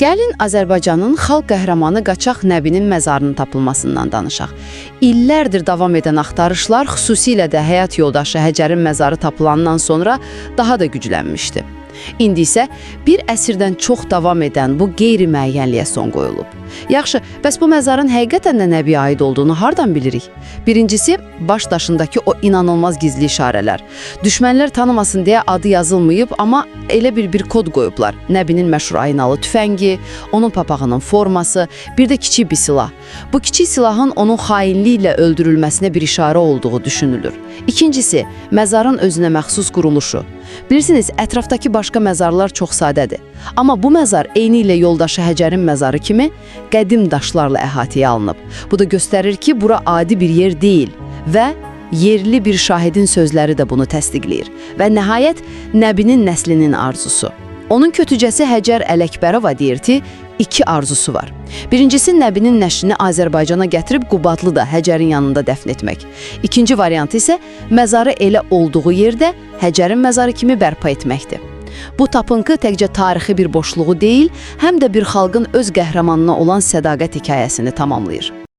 Gəlin Azərbaycanın xalq qəhrəmanı Qaçaq Nəbinin məzarının tapılmasından danışaq. İllərdir davam edən axtarışlar, xüsusilə də həyat yoldaşı Həcərin məzarı tapılandan sonra daha da güclənmişdi. İndi isə bir əsrdən çox davam edən bu qeyri-müəyyənliyə son qoyulub. Yaxşı, bəs bu məzarın həqiqətən də Nəbiyə aid olduğunu hardan bilirik? Birincisi, baş daşındakı o inanılmaz gizli işarələr. Düşmənlər tanımasın deyə adı yazılmayıb, amma elə bir kod qoyublar. Nəbinin məşhur aynalı tüfəngi, onun papağının forması, bir də kiçik bir silah. Bu kiçik silahın onun xainliklə öldürülməsinə bir işarə olduğu düşünülür. İkincisi, məzarın özünə məxsus quruluşu. Bilirsiniz, ətrafdakı başqa məzarlar çox sadədir. Amma bu məzar eyni ilə yoldaşı Həcərin məzarı kimi qədim daşlarla əhatəyə alınıb. Bu da göstərir ki, bura adi bir yer deyil və yerli bir şahidin sözləri də bunu təsdiqləyir. Və nəhayət, Nəbinin nəslinin arzusu. Onun kötücəsi Həcər Ələkbərova deyir ki, iki arzusu var. Birincisi, Nəbinin nəşrini Azərbaycana gətirib Qubadlıda Həcərin yanında dəfn etmək. İkinci variantı isə məzarı elə olduğu yerdə Həcərin məzarı kimi bərpa etməkdir. Bu tapınkı təkcə tarixi bir boşluğu deyil, həm də bir xalqın öz qəhrəmanına olan sədaqət hekayəsini tamamlayır.